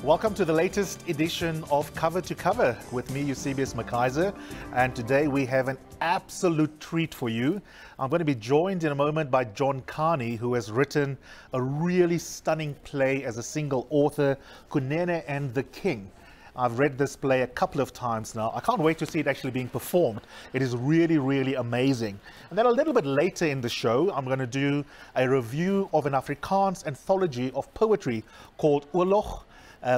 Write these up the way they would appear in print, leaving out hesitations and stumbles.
Welcome to the latest edition of Cover to Cover with me, Eusebius, and today we have an absolute treat for you. I'm going to be joined in a moment by Kani, who has written a really stunning play as a single author, Kunene and the King. I've read this play a couple of times now. I can't wait to see it actually being performed. It is really, really amazing. And then a little bit later in the show, I'm going to do a review of an Afrikaans anthology of poetry called Oolog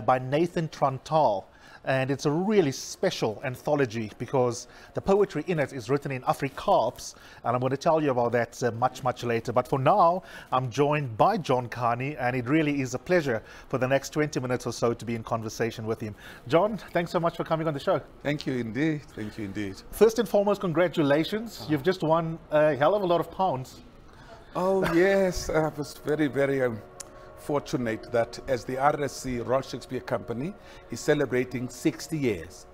by Nathan Tantaal. And it's a really special anthology because the poetry in it is written in Afrikaans, and I'm going to tell you about that much later. But for now, I'm joined by Kani, and it really is a pleasure for the next 20 minutes or so to be in conversation with him. John, thanks so much for coming on the show. Thank you indeed. Thank you indeed. First and foremost, congratulations. You've just won a hell of a lot of pounds. Oh, yes. I was very fortunate that as the RSC, Royal Shakespeare Company, is celebrating 60 years.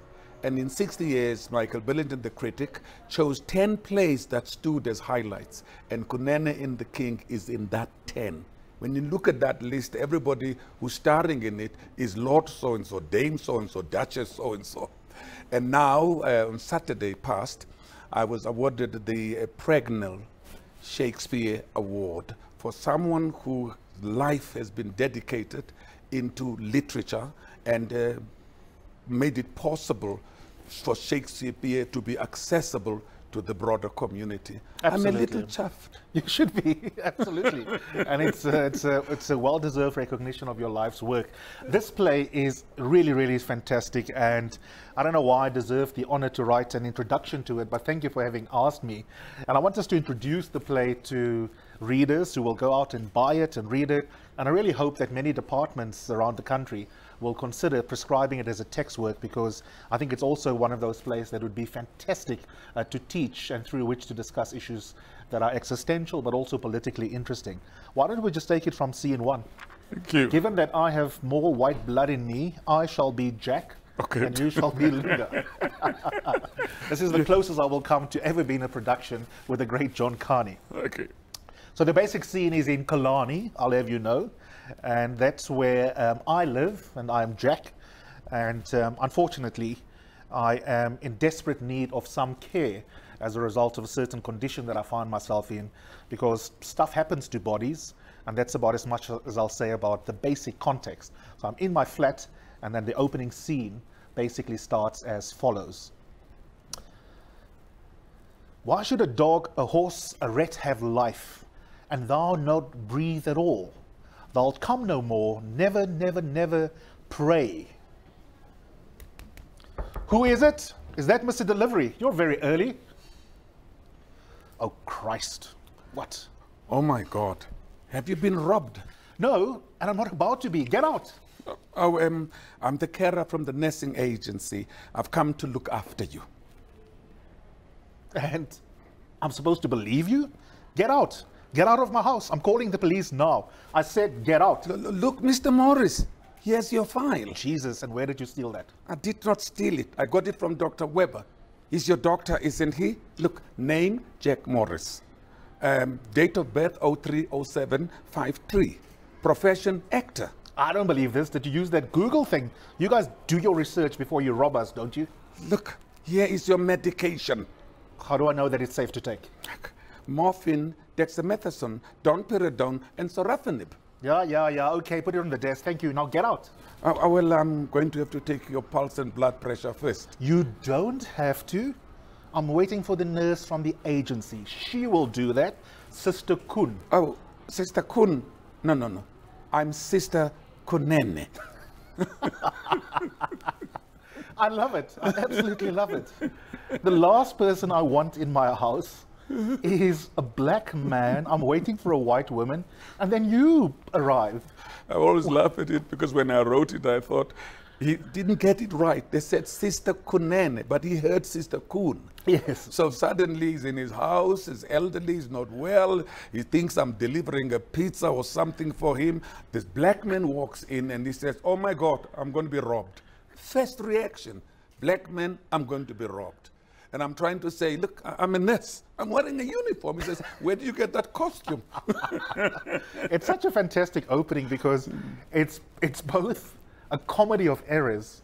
And in 60 years, Michael Billington, the critic, chose 10 plays that stood as highlights. And Kunene in the King is in that 10. When you look at that list, everybody who's starring in it is Lord so-and-so, Dame so-and-so, Duchess so-and-so. And now, on Saturday past, I was awarded the Pregnell Shakespeare Award for someone who life has been dedicated into literature and made it possible for Shakespeare to be accessible to the broader community. Absolutely. I'm a little chuffed. You should be, absolutely. And it's a well-deserved recognition of your life's work. This play is really fantastic, and I don't know why I deserve the honor to write an introduction to it, but thank you for having asked me. And I want us to introduce the play to readers who will go out and buy it and read it. And I really hope that many departments around the country will consider prescribing it as a text work, because I think it's also one of those plays that would be fantastic to teach and through which to discuss issues that are existential but also politically interesting. Why don't we just take it from scene one? Thank you. Given that I have more white blood in me, I shall be Jack. Okay. And you shall be Linda. This is the closest I will come to ever being in a production with the great Kani. Okay. So the basic scene is in Kani, I'll have you know, and that's where I live, and I'm Jack, and unfortunately I am in desperate need of some care as a result of a certain condition that I find myself in, because stuff happens to bodies, and that's about as much as I'll say about the basic context. So I'm in my flat, and then the opening scene basically starts as follows. Why should a dog, a horse, a rat have life, and thou not breathe at all? Thou'lt come no more, never pray. Who is it? Is that Mr. Delivery? You're very early. Oh, Christ. What? Oh, my God. Have you been robbed? No, and I'm not about to be. Get out. I'm the carer from the nursing agency. I've come to look after you. And I'm supposed to believe you? Get out. Get out of my house. I'm calling the police now. I said get out. Look, Mr. Morris, here's your file. Jesus, and where did you steal that? I did not steal it. I got it from Dr. Weber. He's your doctor, isn't he? Look, name, Jack Morris. Date of birth, 030753. Profession, actor. I don't believe this. Did you use that Google thing? You guys do your research before you rob us, don't you? Look, here is your medication. How do I know that it's safe to take? Morphine, dexamethasone, domperidone, and sorafenib. Yeah, okay, put it on the desk. Thank you. Now get out. Well, I'm going to have to take your pulse and blood pressure first. You don't have to. I'm waiting for the nurse from the agency. She will do that. Sister Kun. Oh, Sister Kun. No. I'm Sister Kunene. I love it. I absolutely love it. The last person I want in my house is a black man. I'm waiting for a white woman, and then you arrive. I always laugh at it because when I wrote it, I thought he didn't get it right. They said Sister Kunene, but he heard Sister Kun. Yes. So suddenly he's in his house, he's elderly, he's not well. He thinks I'm delivering a pizza or something for him. This black man walks in and he says, oh my God, I'm going to be robbed. First reaction, black man, I'm going to be robbed. And I'm trying to say, look, I'm a nurse. I'm wearing a uniform. He says, where do you get that costume? It's such a fantastic opening because it's both a comedy of errors,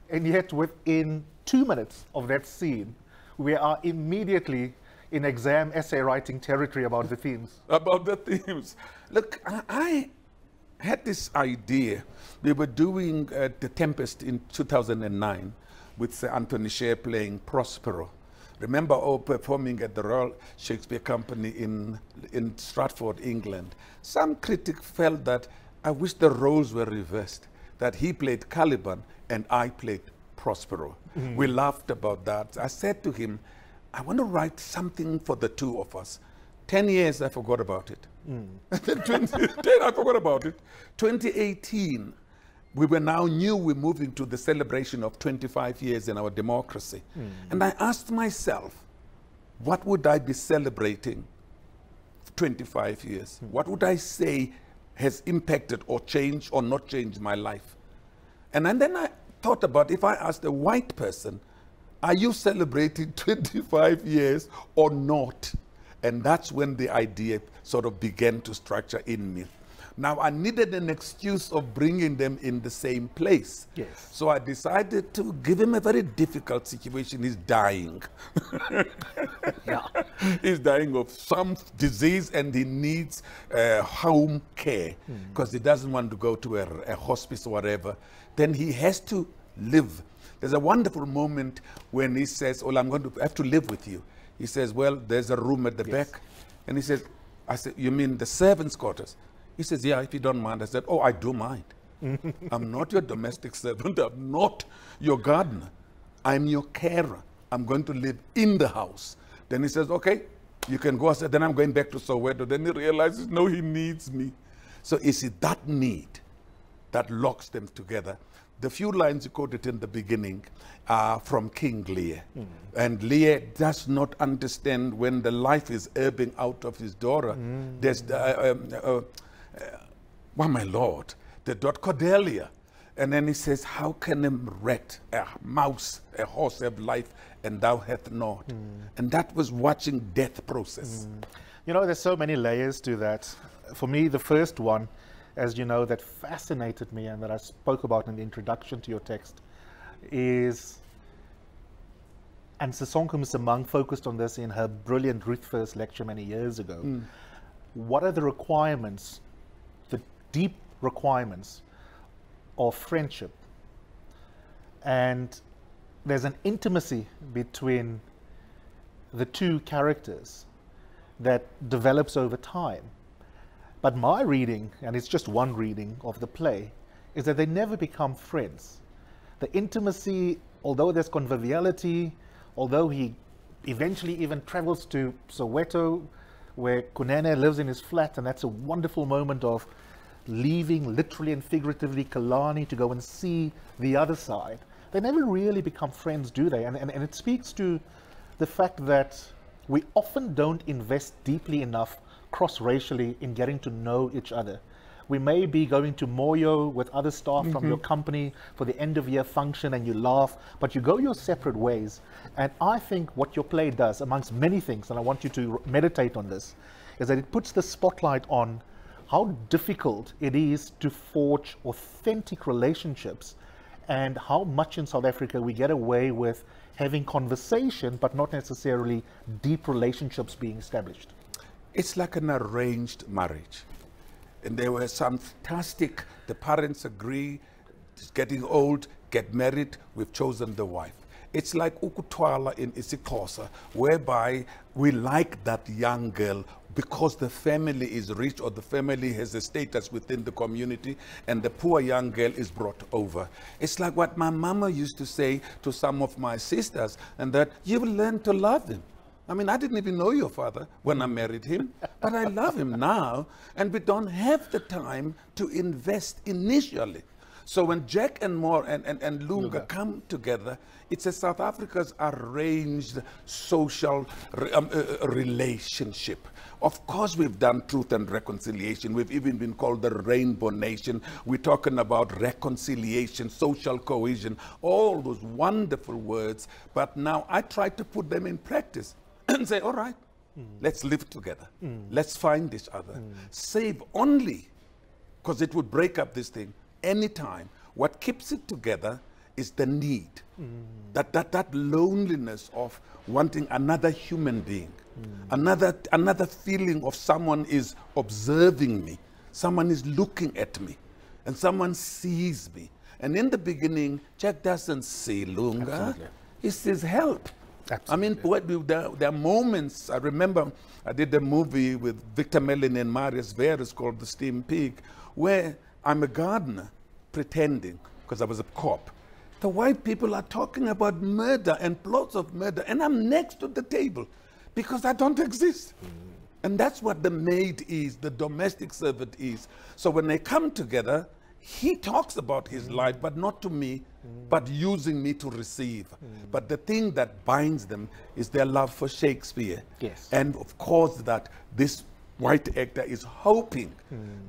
and yet within 2 minutes of that scene, we are immediately in exam essay writing territory about the themes. About the themes. Look, I had this idea. We were doing The Tempest in 2009 with Sir Anthony Sher playing Prospero. Remember all performing at the Royal Shakespeare Company in Stratford, England. Some critic felt that I wish the roles were reversed, that he played Caliban and I played Prospero. Mm-hmm. We laughed about that. I said to him, I want to write something for the two of us. 10 years, I forgot about it. I forgot about it. 2018, we knew we're moving to the celebration of 25 years in our democracy. And I asked myself, what would I be celebrating 25 years? What would I say has impacted or changed or not changed my life? And then I thought about, if I asked a white person, are you celebrating 25 years or not? And that's when the idea sort of began to structure in me. Now, I needed an excuse of bringing them in the same place. Yes. So I decided to give him a very difficult situation. He's dying. Yeah. He's dying of some disease and he needs home care because he doesn't want to go to a hospice or whatever. Then he has to live. There's a wonderful moment when he says, well, I'm going to have to live with you. He says, well, there's a room at the back. And he says, I said, you mean the servants' quarters? He says, yeah, if you don't mind. I said, oh, I do mind. I'm not your domestic servant. I'm not your gardener. I'm your carer. I'm going to live in the house. Then he says, okay, you can go. I said, then I'm going back to Soweto. Then he realizes, no, he needs me. So is it that need that locks them together? The few lines you quoted in the beginning are from King Lear. And Lear does not understand when the life is ebbing out of his daughter. There's, my Lord, the dot Cordelia. And then he says, how can a rat, a mouse, a horse have life and thou hath not? And that was watching death process. You know, there's so many layers to that. For me, the first one, as you know, that fascinated me and that I spoke about in the introduction to your text is, and Sisonke Msimang focused on this in her brilliant Ruth First lecture many years ago. What are the requirements, the deep requirements of friendship? And there's an intimacy between the two characters that develops over time. But my reading, and it's just one reading of the play, is that they never become friends. The intimacy, although there's conviviality, although he eventually even travels to Soweto, where Kunene lives in his flat, and that's a wonderful moment of leaving, literally and figuratively, Kalani to go and see the other side. They never really become friends, do they? And it speaks to the fact that we often don't invest deeply enough cross-racially in getting to know each other. We may be going to Moyo with other staff from your company for the end of year function and you laugh, but you go your separate ways. And I think what your play does, amongst many things, and I want you to meditate on this, is that it puts the spotlight on how difficult it is to forge authentic relationships and how much in South Africa we get away with having conversation but not necessarily deep relationships being established. It's like an arranged marriage. And there were some fantastic, the parents agree, it's getting old, get married, we've chosen the wife. It's like ukutwala in isiXhosa, whereby we like that young girl because the family is rich or the family has a status within the community and the poor young girl is brought over. It's like what my mama used to say to some of my sisters, and that you will learn to love him. I mean, I didn't even know your father when I married him, but I love him now, and we don't have the time to invest initially. So when Jack and Moore and Lunga come together, it's a South Africa's arranged social relationship. Of course, we've done truth and reconciliation. We've even been called the Rainbow Nation. We're talking about reconciliation, social cohesion, all those wonderful words. But now I try to put them in practice and say, all right, let's live together. Let's find each other. Save only, because it would break up this thing, anytime What keeps it together is the need, that loneliness of wanting another human being, another feeling of someone is observing me, someone is looking at me, and someone sees me. And in the beginning, Jack doesn't say Lunga. Absolutely. He says help. Absolutely. I mean, there are moments, I remember I did a movie with Victor Mellin and Marius Veres called The Steam Pig, where I'm a gardener pretending, because I was a cop. The white people are talking about murder and plots of murder, and I'm next to the table because I don't exist. And that's what the maid is, the domestic servant is. So when they come together, he talks about his life, but not to me, but using me to receive. But the thing that binds them is their love for Shakespeare. Yes. And of course that this white actor is hoping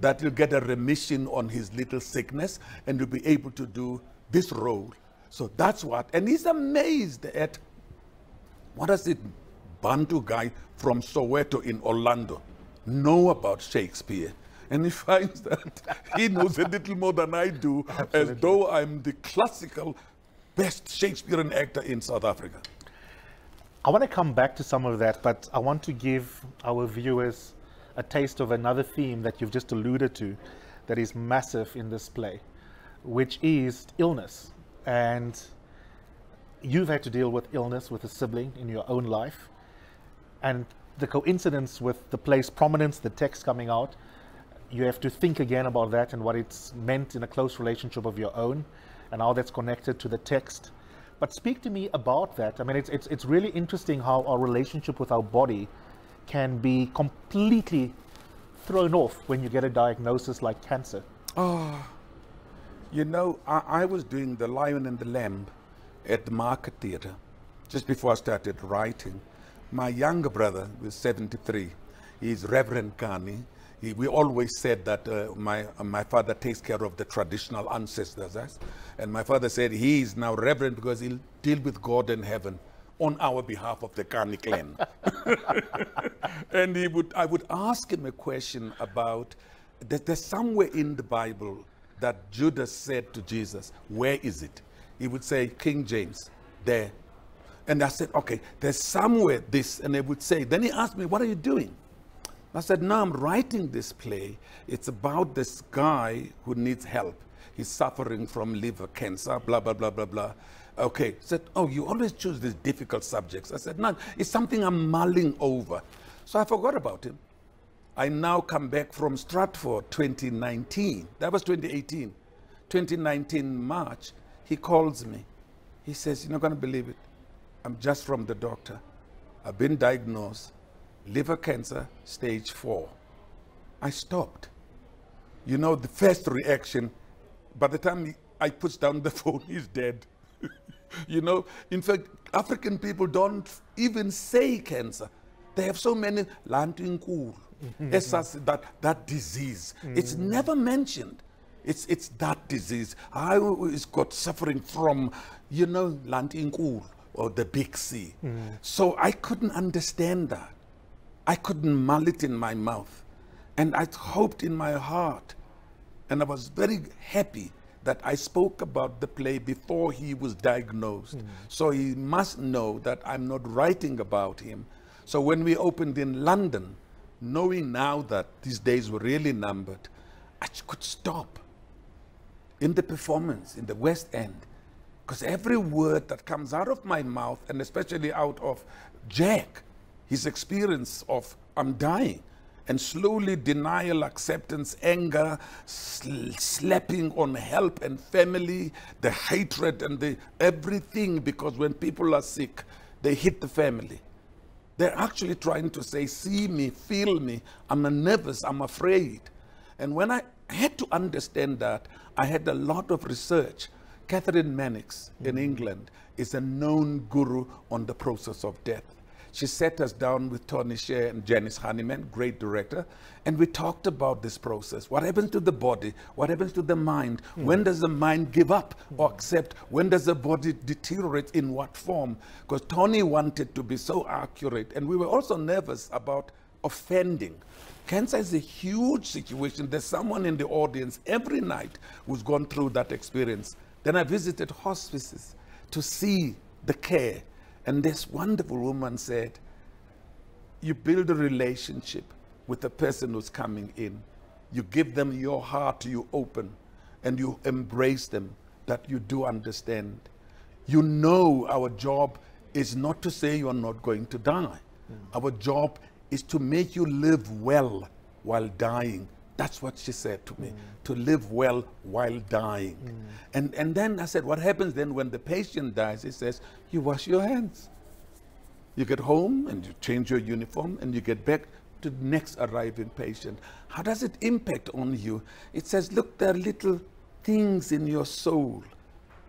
that he'll get a remission on his little sickness and will be able to do this role. So that's what, and he's amazed at, what does it, Bantu guy from Soweto in Orlando know about Shakespeare? And he finds that he knows a little more than I do, as though I'm the classical best Shakespearean actor in South Africa. I want to come back to some of that, but I want to give our viewers a taste of another theme that you've just alluded to that is massive in this play, which is illness. And you've had to deal with illness with a sibling in your own life. And the coincidence with the play's prominence, the text coming out, you have to think again about that and what it's meant in a close relationship of your own and how that's connected to the text. But speak to me about that. I mean, it's really interesting how our relationship with our body can be completely thrown off when you get a diagnosis like cancer. Oh, you know, I was doing The Lion and the Lamb at the Market Theatre just before I started writing. My younger brother was 73. He's Reverend Kani. We always said that my father takes care of the traditional ancestors. And my father said he is now Reverend because he'll deal with God in heaven on our behalf of the Kani clan. And I would ask him a question about, there's somewhere in the Bible that Judas said to Jesus, where is it? He would say, King James, there. And I said, okay, there's somewhere this. And they would say, then he asked me, what are you doing? I said, no, I'm writing this play. It's about this guy who needs help. He's suffering from liver cancer, blah, blah, blah, blah, blah. Okay, said, oh, you always choose these difficult subjects. I said, no, it's something I'm mulling over. So I forgot about him. I now come back from Stratford 2019. That was 2018. 2019 March, he calls me. He says, you're not going to believe it. I'm just from the doctor. I've been diagnosed. Liver cancer, stage 4. I stopped. You know, the first reaction, by the time I put down the phone, he's dead. You know, in fact, African people don't even say cancer. They have so many, that disease. It's never mentioned. It's that disease. I is got suffering from, you know, Lantinkul or the big C. So I couldn't understand that. I couldn't mull it in my mouth. And I hoped in my heart, and I was very happy that I spoke about the play before he was diagnosed. So he must know that I'm not writing about him. So when we opened in London, knowing now that these days were really numbered, I could stop in the performance in the West End. Because every word that comes out of my mouth, and especially out of Jack, his experience of I'm dying, and slowly denial, acceptance, anger, slapping on help and family, the hatred and the everything, because when people are sick, they hit the family. They're actually trying to say, see me, feel me, I'm nervous, I'm afraid. And when I had to understand that, I had a lot of research. Catherine Mannix in England is a known guru on the process of death. She sat us down with Tony Sher and Janice Honeyman, great director, and we talked about this process. What happens to the body? What happens to the mind? When does the mind give up or accept? When does the body deteriorate? In what form? Because Tony wanted to be so accurate, and we were also nervous about offending. Cancer is a huge situation. There's someone in the audience every night who's gone through that experience. Then I visited hospices to see the care. And this wonderful woman said, you build a relationship with the person who's coming in. You give them your heart, you open, and you embrace them, that you do understand. You know our job is not to say you're not going to die. Our job is to make you live well while dying. That's what she said to me, to live well while dying. And then I said, what happens then when the patient dies? He says, you wash your hands. You get home and you change your uniform and you get back to the next arriving patient. How does it impact on you? It says, look, there are little things in your soul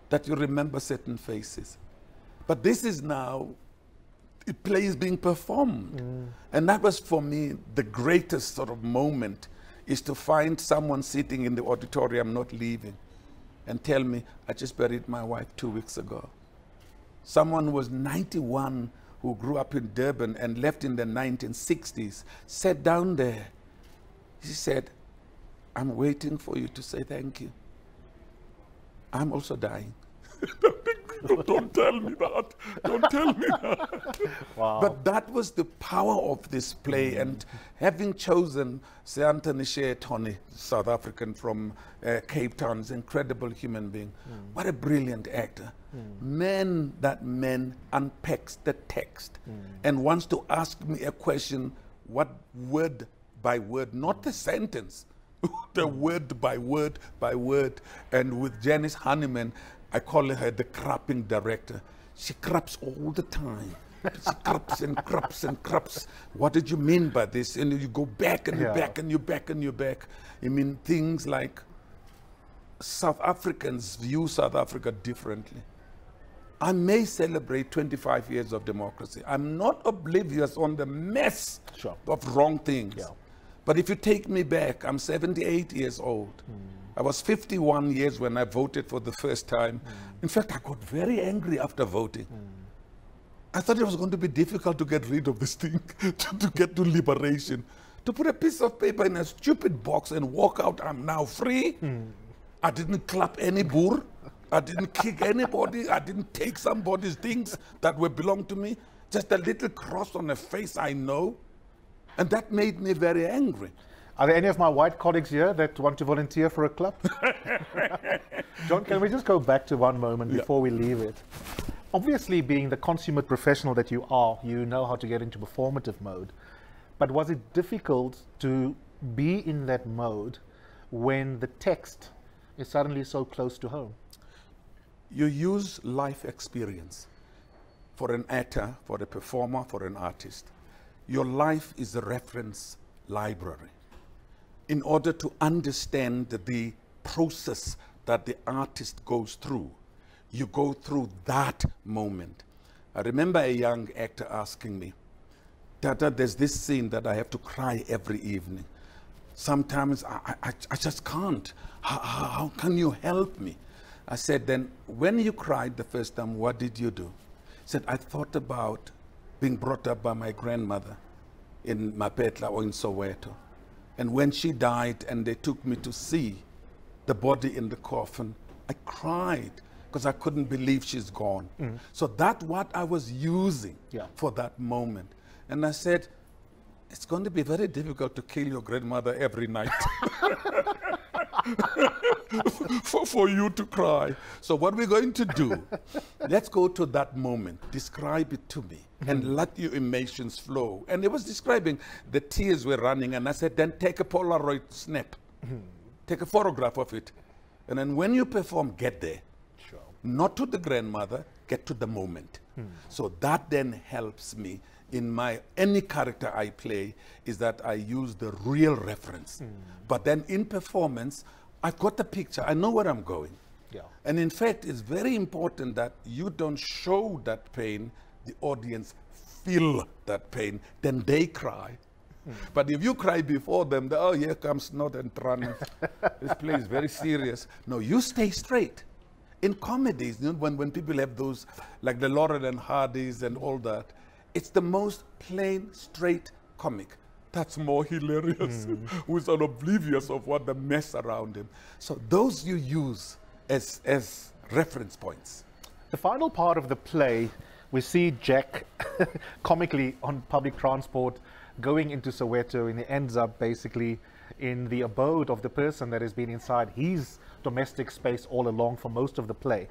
that you remember certain faces. But this is now, a play is being performed. And that was for me the greatest sort of moment, is to find someone sitting in the auditorium not leaving and tell me, I just buried my wife 2 weeks ago. Someone who was 91 who grew up in Durban and left in the 1960s, sat down there. He said, I'm waiting for you to say thank you. I'm also dying. Don't tell me that. Don't tell me that. Wow. But that was the power of this play. And having chosen Sir Anthony Tony, South African from Cape Town, is an incredible human being. What a brilliant actor. Man unpacks the text and wants to ask me a question, what word by word, not the sentence, the word by word by word. And with Janice Honeyman, I call her the crapping director. She craps all the time. She craps and craps and craps. What did you mean by this? And you go back and you're back and you're back and you're back. I mean, things like South Africans view South Africa differently. I may celebrate 25 years of democracy. I'm not oblivious on the mess of wrong things. But if you take me back, I'm 78 years old. I was 51 years when I voted for the first time. In fact, I got very angry after voting. I thought it was going to be difficult to get rid of this thing, to get to liberation. To put a piece of paper in a stupid box and walk out, I'm now free. I didn't clap any boer. I didn't kick anybody. I didn't take somebody's things that were belong to me. Just a little cross on a face I know. And that made me very angry. Are there any of my white colleagues here that want to volunteer for a club? John, can we just go back to one moment before we leave it? Obviously, being the consummate professional that you are, you know how to get into performative mode. But was it difficult to be in that mode when the text is suddenly so close to home? You use life experience for an actor, for a performer, for an artist. Your life is a reference library. In order to understand the process that the artist goes through, you go through that moment. I remember a young actor asking me, Tata, there's this scene that I have to cry every evening. Sometimes I just can't. How can you help me? I said, then when you cried the first time, what did you do? He said, I thought about being brought up by my grandmother in Mapetla or in Soweto. And when she died and they took me to see the body in the coffin, I cried because I couldn't believe she's gone. So that's what I was using for that moment. And I said, it's going to be very difficult to kill your grandmother every night for you to cry. So what we're going to do, let's go to that moment, describe it to me, and let your emotions flow. And it was describing, the tears were running, and I said, then take a Polaroid snap. Take a photograph of it. And then when you perform, get there. Not to the grandmother, get to the moment. So that then helps me in any character I play, is that I use the real reference. But then in performance, I've got the picture, I know where I'm going. And in fact, it's very important that you don't show that pain, the audience feel that pain, then they cry. But if you cry before them, oh, here comes Snot and Tran. This play is very serious. No, you stay straight. In comedies, you know, when people have those, like the Laurel and Hardys and all that, it's the most plain, straight comic. that's more hilarious, who's oblivious of what the mess around him. So those you use as reference points. The final part of the play, we see Jack comically on public transport going into Soweto, and he ends up basically in the abode of the person that has been inside his domestic space all along for most of the play.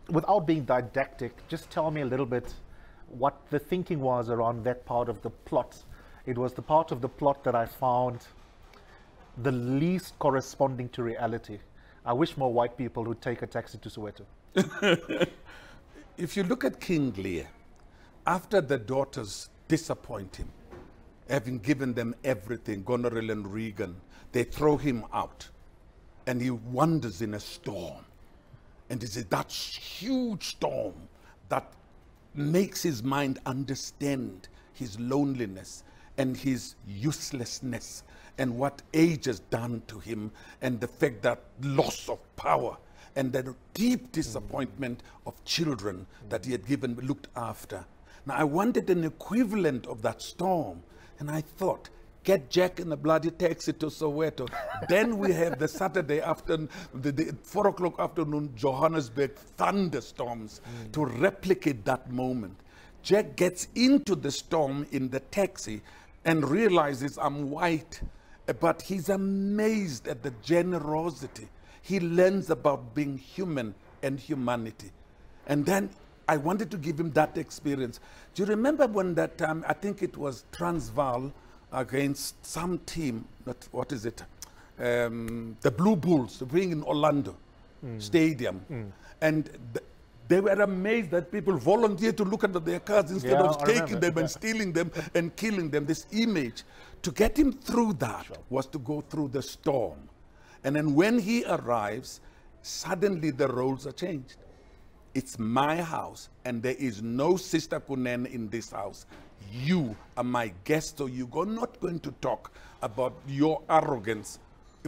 Without being didactic, just tell me a little bit what the thinking was around that part of the plot. It was the part of the plot that I found the least corresponding to reality. I wish more white people would take a taxi to Soweto. If you look at King Lear, after the daughters disappoint him, having given them everything, Goneril and Regan, they throw him out, and he wanders in a storm. And it's that huge storm that makes his mind understand his loneliness and his uselessness and what age has done to him, and the fact that loss of power and the deep disappointment of children that he had looked after. Now, I wanted an equivalent of that storm, and I thought, get Jack in a bloody taxi to Soweto. Then we have the Saturday afternoon, the 4 o'clock afternoon Johannesburg thunderstorms to replicate that moment. Jack gets into the storm in the taxi and realizes I'm white, but he's amazed at the generosity. He learns about being human and humanity. And then I wanted to give him that experience. Do you remember when that time, I think it was Transvaal against some team, what is it? The Blue Bulls, being in Orlando Stadium. And they were amazed that people volunteered to look at their cars instead of taking them and stealing them and killing them. This image, to get him through that was to go through the storm. And then when he arrives, suddenly the roles are changed. It's my house, and there is no Sister Kunene in this house. You are my guest, so you're not going to talk about your arrogance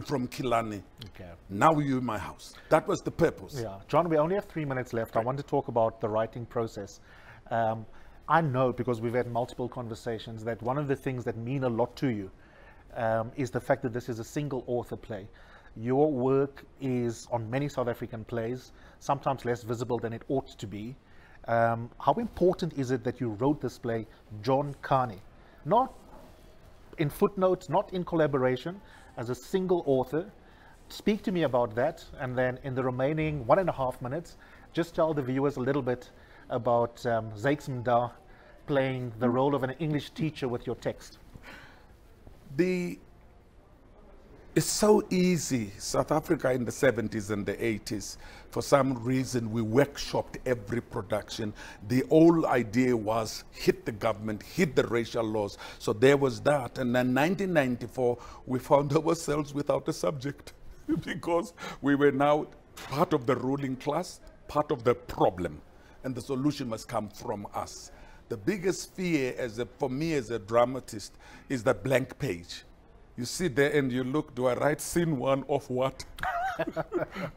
from Kilani. Okay. Now you're in my house. That was the purpose. Yeah. John, we only have 3 minutes left. I want to talk about the writing process. I know, because we've had multiple conversations, that one of the things that mean a lot to you is the fact that this is a single author play. Your work is on many South African plays, sometimes less visible than it ought to be. How important is it that you wrote this play, John Kani? Not in footnotes, not in collaboration, as a single author. Speak to me about that, and then in the remaining 1.5 minutes, just tell the viewers a little bit about Zakes Mda playing the role of an English teacher with your text. It's so easy. South Africa in the 70s and the 80s, for some reason, we workshopped every production. The whole idea was hit the government, hit the racial laws. So there was that. And then 1994, we found ourselves without a subject because we were now part of the ruling class, part of the problem. And the solution must come from us. The biggest fear for me as a dramatist is the blank page. You sit there and you look, do I write scene 1 of what?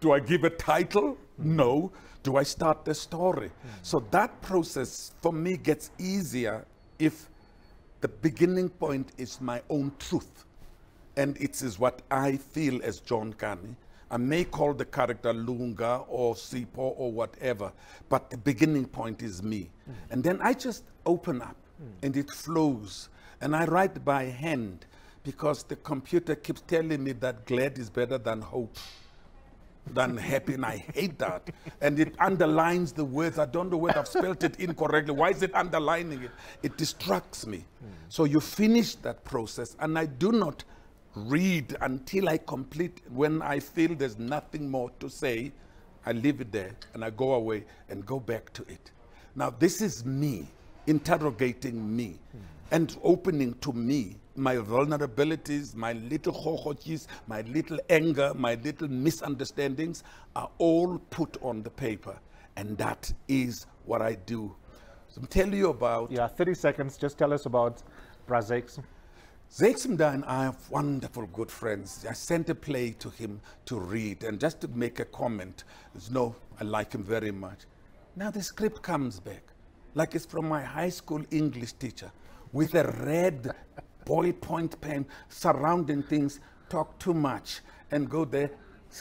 Do I give a title? No. Do I start the story? So that process for me gets easier if the beginning point is my own truth. And it is what I feel as John Kani. I may call the character Lunga or Sipo or whatever, but the beginning point is me. And then I just open up and it flows. And I write by hand, because the computer keeps telling me that glad is better than hope, than happy, and I hate that. And it underlines the words. I don't know whether I've spelled it incorrectly. Why is it underlining it? It distracts me. So you finish that process, and I do not read until I complete. When I feel there's nothing more to say, I leave it there, and I go away and go back to it. Now, this is me, interrogating me, and opening to me my vulnerabilities, my little chochochis, my little anger, my little misunderstandings are all put on the paper. And that is what I do. So I'm telling you about... Yeah, 30 seconds. Just tell us about Zakes. Zakes Mda and I have wonderful good friends. I sent a play to him to read, and just to make a comment, I like him very much. Now the script comes back, like it's from my high school English teacher, with a red ballpoint pen surrounding things, talk too much and go there,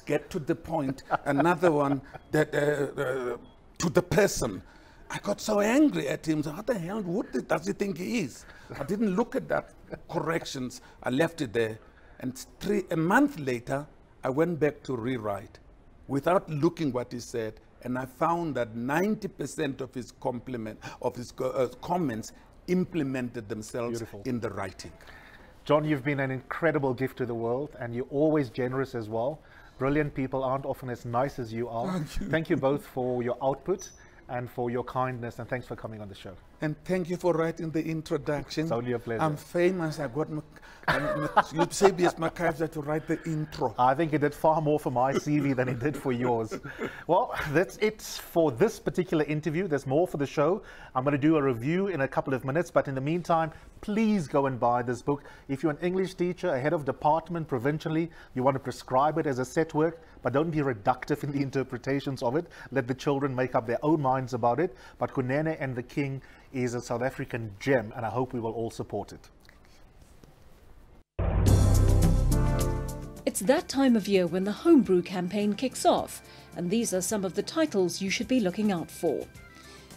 get to the point. Another one that to the person. I got so angry at him. So how the hell does he think he is? I didn't look at that corrections. I left it there. And a month later, I went back to rewrite without looking what he said. And I found that 90% of his comments implemented themselves in the writing. John, you've been an incredible gift to the world, and you're always generous as well. Brilliant people aren't often as nice as you are. Thank you both for your output and for your kindness, and thanks for coming on the show. And thank you for writing the introduction. It's only a pleasure. I'm famous. I got Eusebius to write the intro. I think he did far more for my CV than he did for yours. Well, that's it for this particular interview. There's more for the show. I'm going to do a review in a couple of minutes, but in the meantime, please go and buy this book. If you're an English teacher, a head of department provincially, you want to prescribe it as a set work, but don't be reductive in the interpretations of it. Let the children make up their own minds about it. But Kunene and the King is a South African gem, and I hope we will all support it. It's that time of year when the Homebru campaign kicks off, and these are some of the titles you should be looking out for.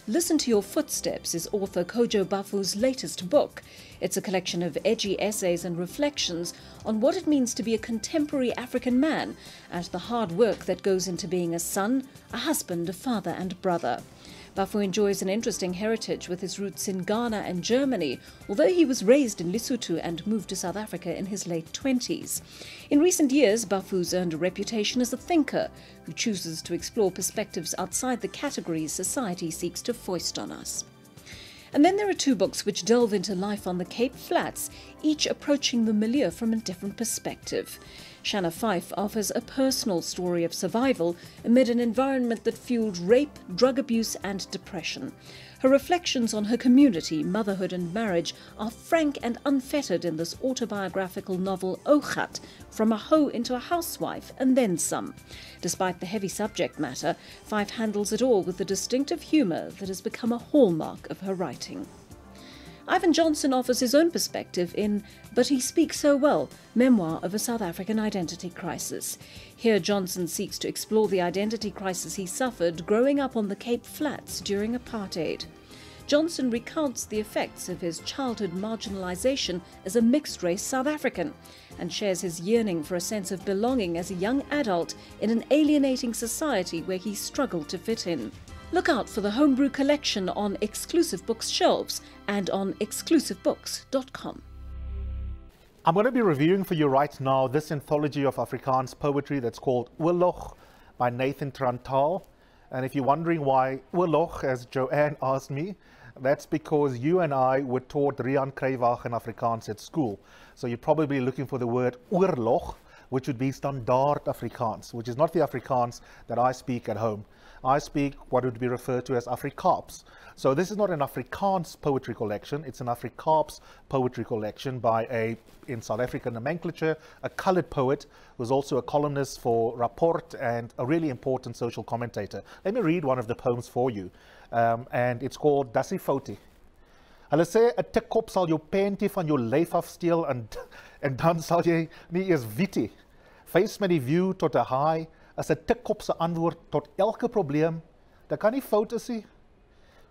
Listen to Your Footsteps is author Kojo Baffoe's latest book. It's a collection of edgy essays and reflections on what it means to be a contemporary African man and the hard work that goes into being a son, a husband, a father and brother. Baffoe enjoys an interesting heritage with his roots in Ghana and Germany, although he was raised in Lesotho and moved to South Africa in his late 20s. In recent years, Baffoe's earned a reputation as a thinker who chooses to explore perspectives outside the categories society seeks to foist on us. And then there are two books which delve into life on the Cape Flats, each approaching the milieu from a different perspective. Shana Fife offers a personal story of survival amid an environment that fueled rape, drug abuse and depression. Her reflections on her community, motherhood and marriage are frank and unfettered in this autobiographical novel Ougat, From a Hoe into a Housewife and Then Some. Despite the heavy subject matter, Fife handles it all with the distinctive humour that has become a hallmark of her writing. Ivan Johnson offers his own perspective in But He Speaks So Well, memoir of a South African identity crisis. Here Johnson seeks to explore the identity crisis he suffered growing up on the Cape Flats during apartheid. Johnson recounts the effects of his childhood marginalisation as a mixed-race South African and shares his yearning for a sense of belonging as a young adult in an alienating society where he struggled to fit in. Look out for the Homebru collection on Exclusive Books shelves and on exclusivebooks.com. I'm going to be reviewing for you right now this anthology of Afrikaans poetry that's called Oolog by Nathan Tantaal. And if you're wondering why Oolog, as Joanne asked me, that's because you and I were taught Rian Kruiwagen in Afrikaans at school. So you're probably looking for the word oorlog, which would be standaard Afrikaans, which is not the Afrikaans that I speak at home. I speak what would be referred to as Afrikaans. So this is not an Afrikaans poetry collection, it's an Afrikaans poetry collection by in South African nomenclature, a colored poet who's also a columnist for Rapport and a really important social commentator. Let me read one of the poems for you, and it's called Dassie Foutie. Hulle sê, 'n tikkop sal jou panty van jou lyf afsteel en dan sal jy nie eers weet. Face met die view tot 'n high, as 'n tikkop se antwoord tot elke probleem, dat kan nie fout is nie.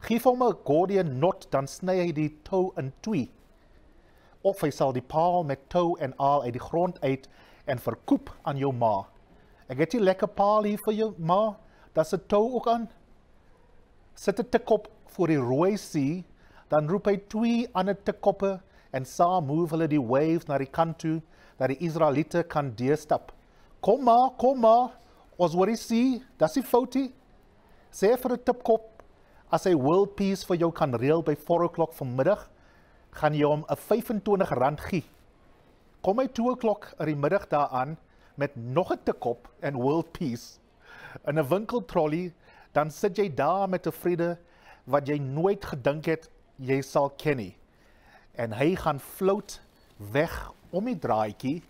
Geef hom 'n Gordian knot, dan sny hy die tou in twee. Of hy sal die paal met tou en aal uit die grond uit en verkoop aan jou ma. Ek het die lekker paal hier vir jou ma, dat se tou ook aan. Sit 'n tikkop voor die rooi see, dan roep hy twee ander tikkoppe en saam move hulle die waves na die kant toe, dat die Israeliete kan deurstap. Kom maar, ons hoor die see, dat is die foutie. Sê vir 'n tipkop, as hy world peace vir jou kan reël by 4 o'clock vanmiddag, gaan jy hom 'n R25 gee. Kom hy 2 o'clock in die middag daaraan met nog 'n tikkop en world peace in 'n winkeltrolley, dan sit jy daar met 'n vrede wat jy nooit gedink het jy sal ken nie. En hy gaan float weg om die draadjie.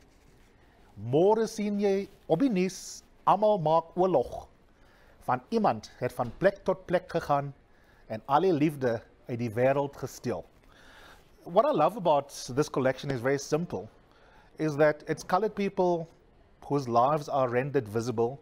Môre sien jy op die nuus, almal maak oorlog. Van iemand het van plek tot plek gegaan en al die liefde uit die wêreld gesteel. what I love about this collection is very simple, is that it's colored people whose lives are rendered visible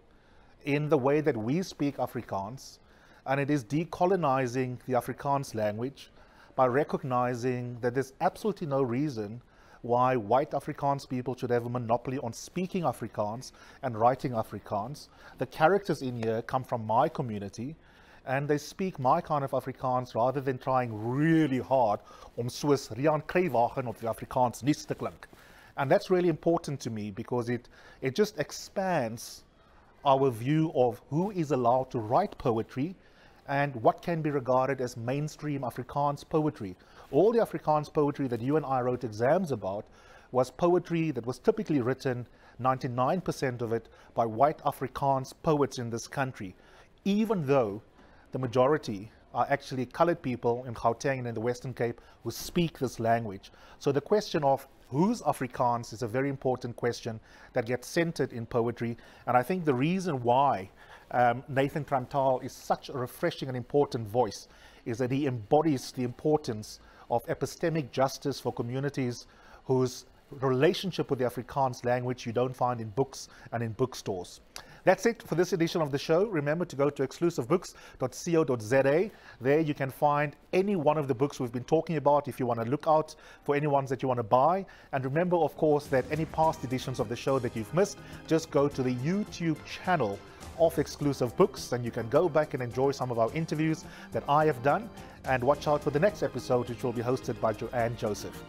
in the way that we speak Afrikaans, and it is decolonizing the Afrikaans language by recognizing that there's absolutely no reason why white Afrikaans people should have a monopoly on speaking Afrikaans and writing Afrikaans. The characters in here come from my community, and they speak my kind of Afrikaans rather than trying really hard om soos Rian Kruiwagen op die Afrikaans nuus te klink. And that's really important to me because it just expands our view of who is allowed to write poetry and what can be regarded as mainstream Afrikaans poetry. All the Afrikaans poetry that you and I wrote exams about was poetry that was typically written, 99% of it, by white Afrikaans poets in this country, even though the majority are actually colored people in Gauteng and in the Western Cape who speak this language. So the question of who's Afrikaans is a very important question that gets centered in poetry. And I think the reason why Nathan Tantaal is such a refreshing and important voice is that he embodies the importance of epistemic justice for communities whose relationship with the Afrikaans language you don't find in books and in bookstores. That's it for this edition of the show. Remember to go to exclusivebooks.co.za. There you can find any one of the books we've been talking about if you want to look out for any ones that you want to buy. And remember, of course, that any past editions of the show that you've missed, just go to the YouTube channel of Exclusive Books and you can go back and enjoy some of our interviews that I have done. And watch out for the next episode, which will be hosted by Joanne Joseph.